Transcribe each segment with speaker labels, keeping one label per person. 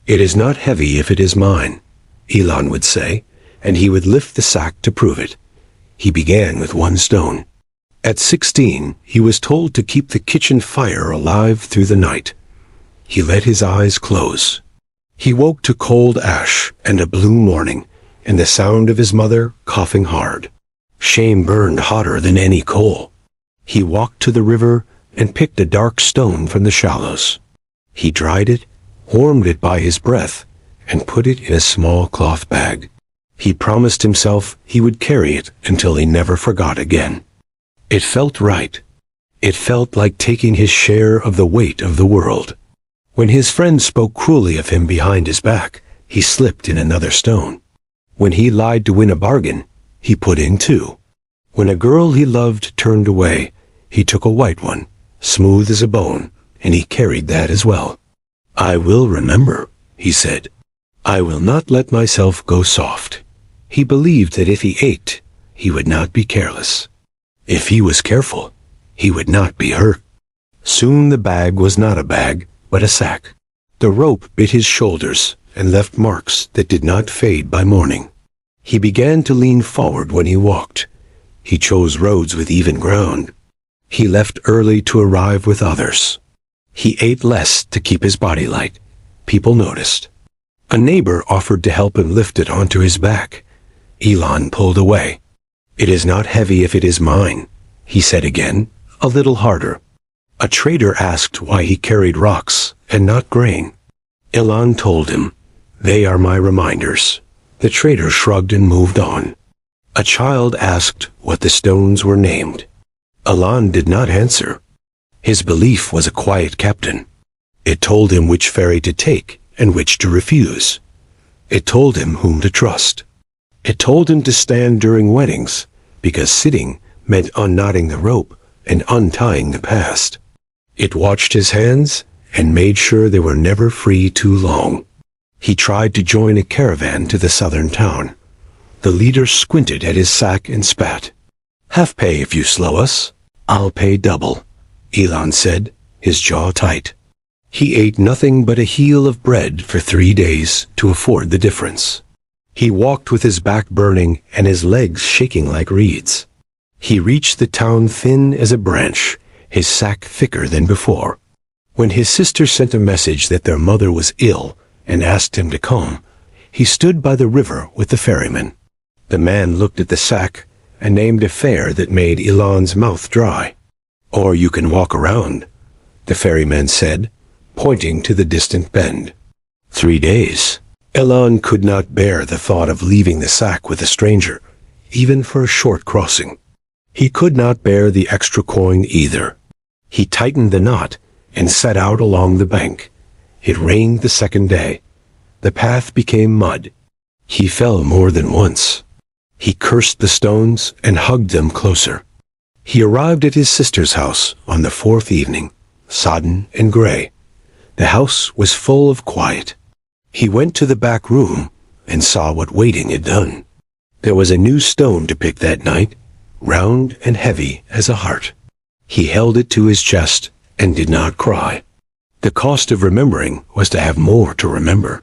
Speaker 1: "It is not heavy if it is mine," Elon would say, and he would lift the sack to prove it. He began with 1 stone. At 16, he was told to keep the kitchen fire alive through the night. He let his eyes close. He woke to cold ash and a blue morning, and the sound of his mother coughing hard. Shame burned hotter than any coal. He walked to the river and picked a dark stone from the shallows. He dried it, warmed it by his breath, and put it in a small cloth bag. He promised himself he would carry it until he never forgot again. It felt right. It felt like taking his share of the weight of the world. When his friend spoke cruelly of him behind his back, he slipped in another stone. When he lied to win a bargain, he put in 2. When a girl he loved turned away, he took a white one, smooth as a bone, and he carried that as well. "I will remember," he said. "I will not let myself go soft." He believed that if he ached, he would not be careless. If he was careful, he would not be hurt. Soon the bag was not a bag, but a sack. The rope bit his shoulders and left marks that did not fade by morning. He began to lean forward when he walked. He chose roads with even ground. He left early to arrive with others. He ate less to keep his body light. People noticed. A neighbor offered to help him lift it onto his back. Elon pulled away. "It is not heavy if it is mine," he said again, a little harder. A trader asked why he carried rocks and not grain. Elon told him, "They are my reminders." The trader shrugged and moved on. A child asked what the stones were named. Elon did not answer. His belief was a quiet captain. It told him which ferry to take and which to refuse. It told him whom to trust. It told him to stand during weddings, because sitting meant unknotting the rope and untying the past. It watched his hands and made sure they were never free too long. He tried to join a caravan to the southern town. The leader squinted at his sack and spat. "Half pay if you slow us." "I'll pay double," Elon said, his jaw tight. He ate nothing but a heel of bread for 3 days to afford the difference. He walked with his back burning and his legs shaking like reeds. He reached the town thin as a branch, his sack thicker than before. When his sister sent a message that their mother was ill and asked him to come, he stood by the river with the ferryman. The man looked at the sack and named a fare that made Elon's mouth dry. "Or you can walk around," the ferryman said, pointing to the distant bend. 3 days. Elon could not bear the thought of leaving the sack with a stranger, even for a short crossing. He could not bear the extra coin either. He tightened the knot and set out along the bank. It rained the second day. The path became mud. He fell more than once. He cursed the stones and hugged them closer. He arrived at his sister's house on the 4th evening, sodden and gray. The house was full of quiet. He went to the back room and saw what waiting had done. There was a new stone to pick that night, round and heavy as a heart. He held it to his chest and did not cry. The cost of remembering was to have more to remember.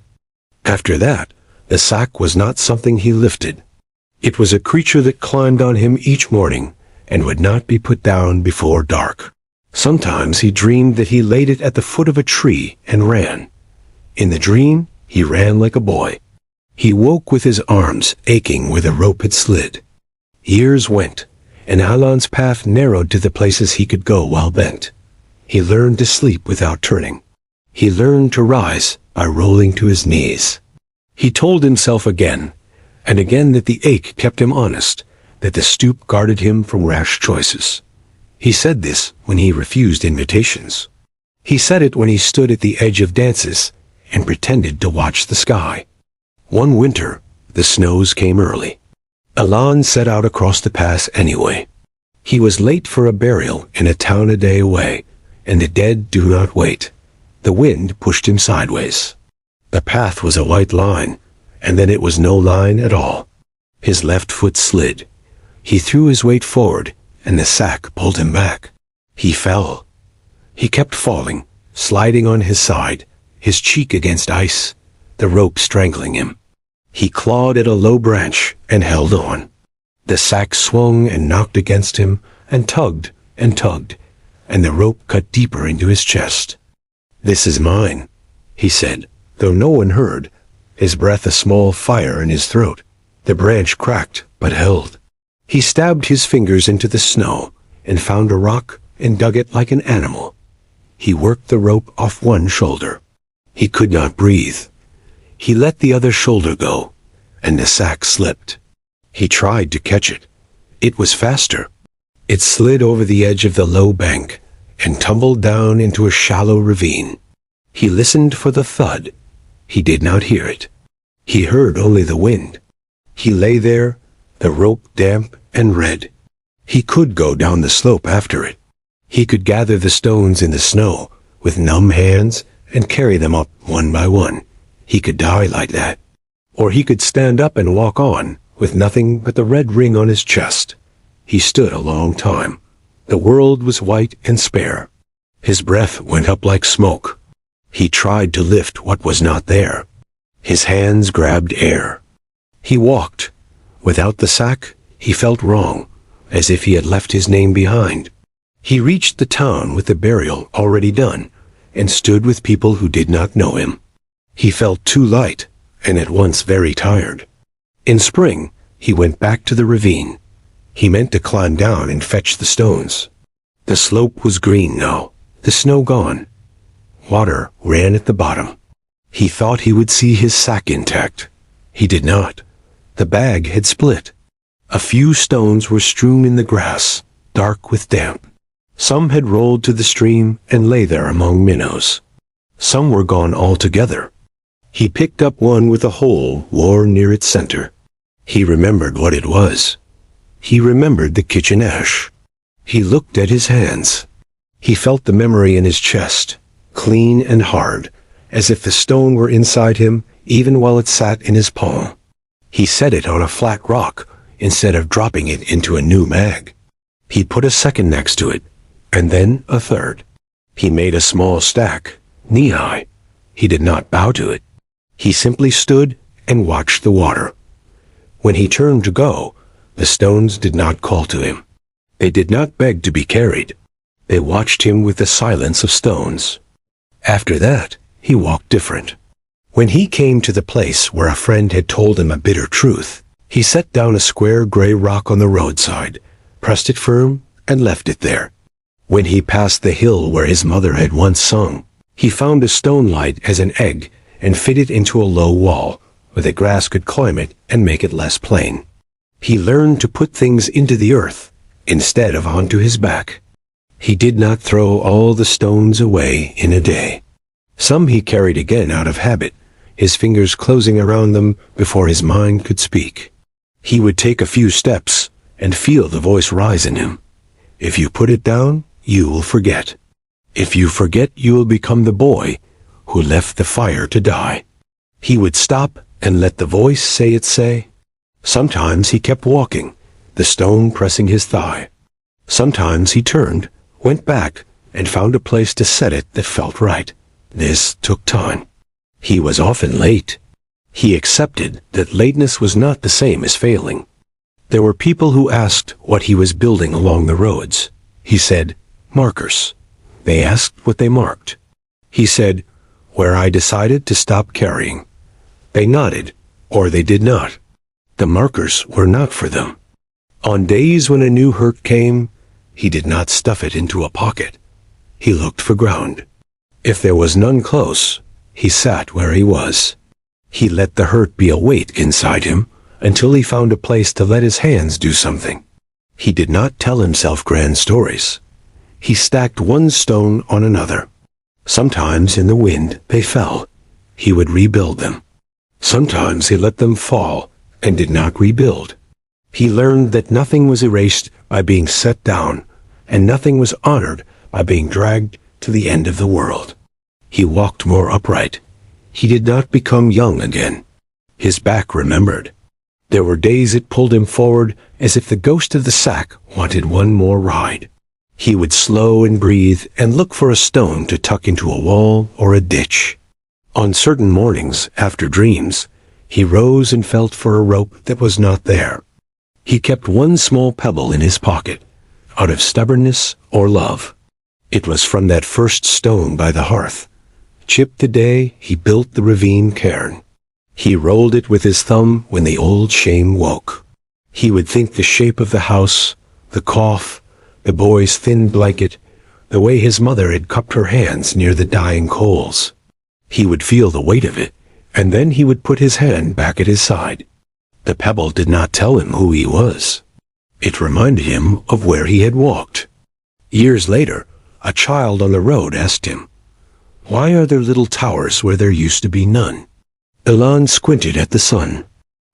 Speaker 1: After that, the sack was not something he lifted. It was a creature that climbed on him each morning and would not be put down before dark. Sometimes he dreamed that he laid it at the foot of a tree and ran. In the dream, he ran like a boy. He woke with his arms aching where the rope had slid. Years went, and Elon's path narrowed to the places he could go while bent. He learned to sleep without turning. He learned to rise by rolling to his knees. He told himself again and again that the ache kept him honest, that the stoop guarded him from rash choices. He said this when he refused invitations. He said it when he stood at the edge of dances and pretended to watch the sky. One winter, the snows came early. Elon set out across the pass anyway. He was late for a burial in a town a day away, and the dead do not wait. The wind pushed him sideways. The path was a white line, and then it was no line at all. His left foot slid. He threw his weight forward, and the sack pulled him back. He fell. He kept falling, sliding on his side, his cheek against ice, the rope strangling him. He clawed at a low branch and held on. The sack swung and knocked against him and tugged, and the rope cut deeper into his chest. "This is mine," he said, though no one heard, his breath a small fire in his throat. The branch cracked, but held. He stabbed his fingers into the snow and found a rock and dug it like an animal. He worked the rope off one shoulder. He could not breathe. He let the other shoulder go, and the sack slipped. He tried to catch it. It was faster. It slid over the edge of the low bank and tumbled down into a shallow ravine. He listened for the thud. He did not hear it. He heard only the wind. He lay there, the rope damp and red. He could go down the slope after it. He could gather the stones in the snow with numb hands and carry them up one by one. He could die like that. Or he could stand up and walk on with nothing but the red ring on his chest. He stood a long time. The world was white and spare. His breath went up like smoke. He tried to lift what was not there. His hands grabbed air. He walked. Without the sack, he felt wrong, as if he had left his name behind. He reached the town with the burial already done, and stood with people who did not know him. He felt too light, and at once very tired. In spring, he went back to the ravine. He meant to climb down and fetch the stones. The slope was green now, the snow gone. Water ran at the bottom. He thought he would see his sack intact. He did not. The bag had split. A few stones were strewn in the grass, dark with damp. Some had rolled to the stream and lay there among minnows. Some were gone altogether. He picked up one with a hole worn near its center. He remembered what it was. He remembered the kitchen ash. He looked at his hands. He felt the memory in his chest, clean and hard, as if the stone were inside him even while it sat in his palm. He set it on a flat rock instead of dropping it into a new mag. He put a second next to it, and then a third. He made a small stack, knee-high. He did not bow to it. He simply stood and watched the water. When he turned to go, the stones did not call to him. They did not beg to be carried. They watched him with the silence of stones. After that, he walked different. When he came to the place where a friend had told him a bitter truth, he set down a square gray rock on the roadside, pressed it firm, and left it there. When he passed the hill where his mother had once sung, he found a stone light as an egg and fit it into a low wall, where the grass could climb it and make it less plain. He learned to put things into the earth instead of onto his back. He did not throw all the stones away in a day. Some he carried again out of habit, his fingers closing around them before his mind could speak. He would take a few steps and feel the voice rise in him. If you put it down, you will forget. If you forget, you will become the boy who left the fire to die. He would stop and let the voice say its say. Sometimes he kept walking, the stone pressing his thigh. Sometimes he turned, went back, and found a place to set it that felt right. This took time. He was often late. He accepted that lateness was not the same as failing. There were people who asked what he was building along the roads. He said, "Markers." They asked what they marked. He said, "Where I decided to stop carrying." They nodded, or they did not. The markers were not for them. On days when a new hurt came, he did not stuff it into a pocket. He looked for ground. If there was none close, he sat where he was. He let the hurt be a weight inside him until he found a place to let his hands do something. He did not tell himself grand stories. He stacked one stone on another. Sometimes in the wind they fell. He would rebuild them. Sometimes he let them fall and did not rebuild. He learned that nothing was erased by being set down, and nothing was honored by being dragged to the end of the world. He walked more upright. He did not become young again. His back remembered. There were days it pulled him forward as if the ghost of the sack wanted one more ride. He would slow and breathe and look for a stone to tuck into a wall or a ditch. On certain mornings, after dreams, he rose and felt for a rope that was not there. He kept one small pebble in his pocket, out of stubbornness or love. It was from that first stone by the hearth. Chipped the day he built the ravine cairn. He rolled it with his thumb when the old shame woke. He would think the shape of the house, the cough, the boy's thin blanket, the way his mother had cupped her hands near the dying coals. He would feel the weight of it, and then he would put his hand back at his side. The pebble did not tell him who he was. It reminded him of where he had walked. Years later, a child on the road asked him, "Why are there little towers where there used to be none?" Ilan squinted at the sun.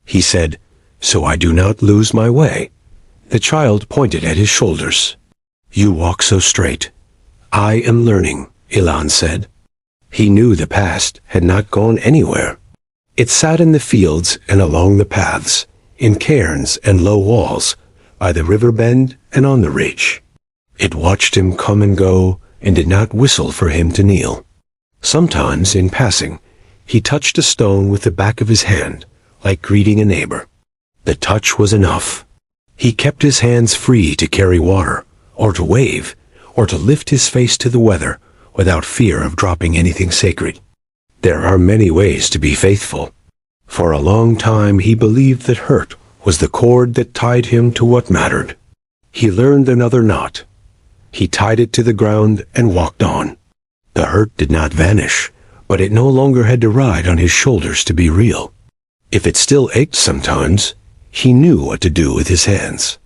Speaker 1: He said, "So I do not lose my way." The child pointed at his shoulders. "You walk so straight." "I am learning," Ilan said. He knew the past had not gone anywhere. It sat in the fields and along the paths, in cairns and low walls, by the river bend and on the ridge. It watched him come and go and did not whistle for him to kneel. Sometimes, in passing, he touched a stone with the back of his hand, like greeting a neighbor. The touch was enough. He kept his hands free to carry water, or to wave, or to lift his face to the weather, without fear of dropping anything sacred. There are many ways to be faithful. For a long time he believed that hurt was the cord that tied him to what mattered. He learned another knot. He tied it to the ground and walked on. The hurt did not vanish, but it no longer had to ride on his shoulders to be real. If it still ached sometimes, he knew what to do with his hands.